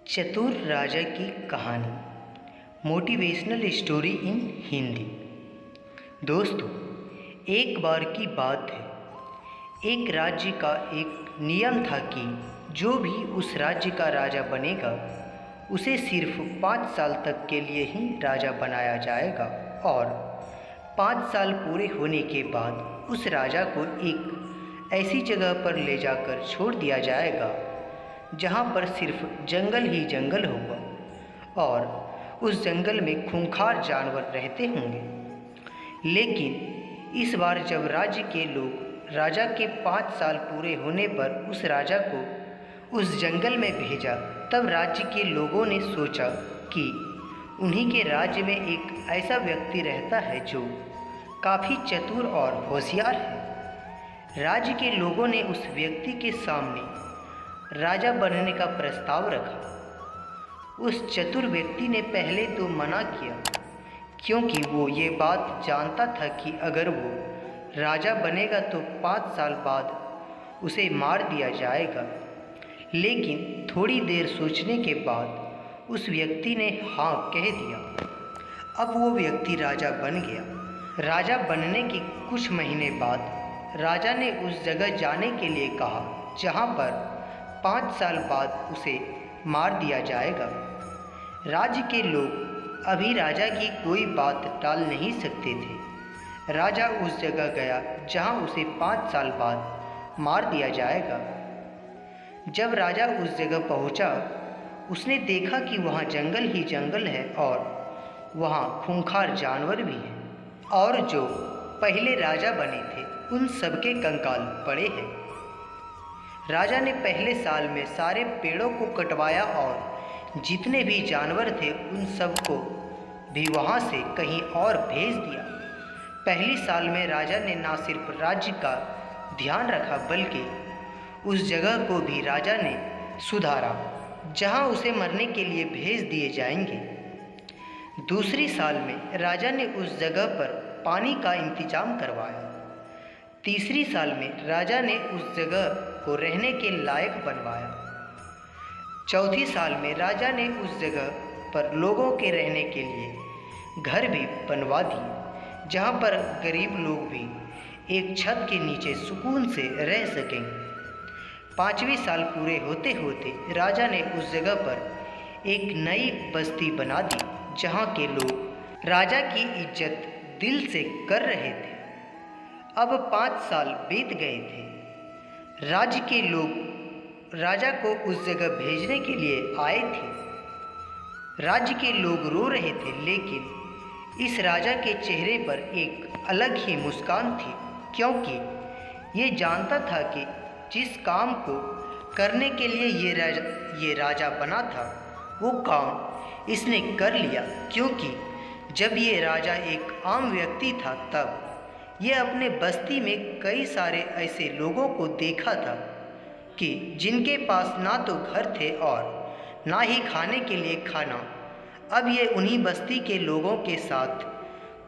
चतुर राजा की कहानी मोटिवेशनल स्टोरी इन हिंदी। दोस्तों, एक बार की बात है। एक राज्य का एक नियम था कि जो भी उस राज्य का राजा बनेगा उसे सिर्फ 5 साल तक के लिए ही राजा बनाया जाएगा और 5 साल पूरे होने के बाद उस राजा को एक ऐसी जगह पर ले जाकर छोड़ दिया जाएगा जहाँ पर सिर्फ जंगल ही जंगल होगा और उस जंगल में खूंखार जानवर रहते होंगे। लेकिन इस बार जब राज्य के लोग राजा के 5 साल पूरे होने पर उस राजा को उस जंगल में भेजा, तब राज्य के लोगों ने सोचा कि उन्हीं के राज्य में एक ऐसा व्यक्ति रहता है जो काफ़ी चतुर और होशियार है। राज्य के लोगों ने उस व्यक्ति के सामने राजा बनने का प्रस्ताव रखा। उस चतुर व्यक्ति ने पहले तो मना किया, क्योंकि वो ये बात जानता था कि अगर वो राजा बनेगा तो 5 साल बाद उसे मार दिया जाएगा। लेकिन थोड़ी देर सोचने के बाद उस व्यक्ति ने हाँ कह दिया। अब वो व्यक्ति राजा बन गया। राजा बनने के कुछ महीने बाद राजा ने उस जगह जाने के लिए कहा जहाँ पर 5 साल बाद उसे मार दिया जाएगा। राज्य के लोग अभी राजा की कोई बात टाल नहीं सकते थे। राजा उस जगह गया जहां उसे 5 साल बाद मार दिया जाएगा। जब राजा उस जगह पहुंचा, उसने देखा कि वहां जंगल ही जंगल है और वहां खूंखार जानवर भी हैं और जो पहले राजा बने थे उन सबके कंकाल पड़े हैं। राजा ने पहले साल में सारे पेड़ों को कटवाया और जितने भी जानवर थे उन सबको भी वहाँ से कहीं और भेज दिया। पहली साल में राजा ने न सिर्फ राज्य का ध्यान रखा बल्कि उस जगह को भी राजा ने सुधारा जहाँ उसे मरने के लिए भेज दिए जाएंगे। दूसरी साल में राजा ने उस जगह पर पानी का इंतजाम करवाया। तीसरी साल में राजा ने उस जगह को रहने के लायक बनवाया। चौथी साल में राजा ने उस जगह पर लोगों के रहने के लिए घर भी बनवा दिए, जहां पर गरीब लोग भी एक छत के नीचे सुकून से रह सकेंगे। 5वें साल पूरे होते होते राजा ने उस जगह पर एक नई बस्ती बना दी, जहां के लोग राजा की इज्जत दिल से कर रहे थे। अब 5 साल बीत गए थे। राज्य के लोग राजा को उस जगह भेजने के लिए आए थे। राज्य के लोग रो रहे थे, लेकिन इस राजा के चेहरे पर एक अलग ही मुस्कान थी, क्योंकि ये जानता था कि जिस काम को करने के लिए ये राजा बना था वो काम इसने कर लिया। क्योंकि जब ये राजा एक आम व्यक्ति था तब ये अपने बस्ती में कई सारे ऐसे लोगों को देखा था कि जिनके पास ना तो घर थे और ना ही खाने के लिए खाना। अब ये उन्हीं बस्ती के लोगों के साथ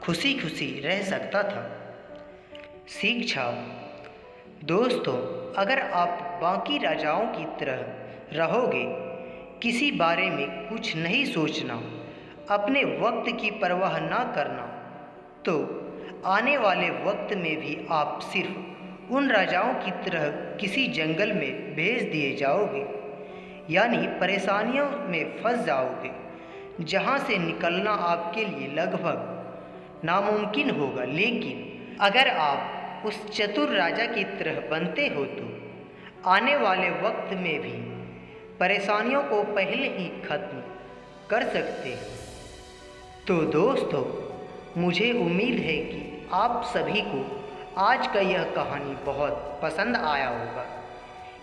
खुशी खुशी रह सकता था। शिक्षा। दोस्तों, अगर आप बाकी राजाओं की तरह रहोगे, किसी बारे में कुछ नहीं सोचना, अपने वक्त की परवाह ना करना, तो आने वाले वक्त में भी आप सिर्फ उन राजाओं की तरह किसी जंगल में भेज दिए जाओगे, यानी परेशानियों में फंस जाओगे, जहां से निकलना आपके लिए लगभग नामुमकिन होगा। लेकिन अगर आप उस चतुर राजा की तरह बनते हो तो आने वाले वक्त में भी परेशानियों को पहले ही खत्म कर सकते हैं। तो दोस्तों, मुझे उम्मीद है कि आप सभी को आज का यह कहानी बहुत पसंद आया होगा।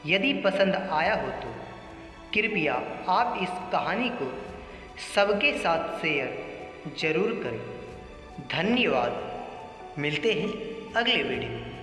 यदि पसंद आया हो तो कृपया आप इस कहानी को सबके साथ शेयर ज़रूर करें। धन्यवाद। मिलते हैं अगले वीडियो में।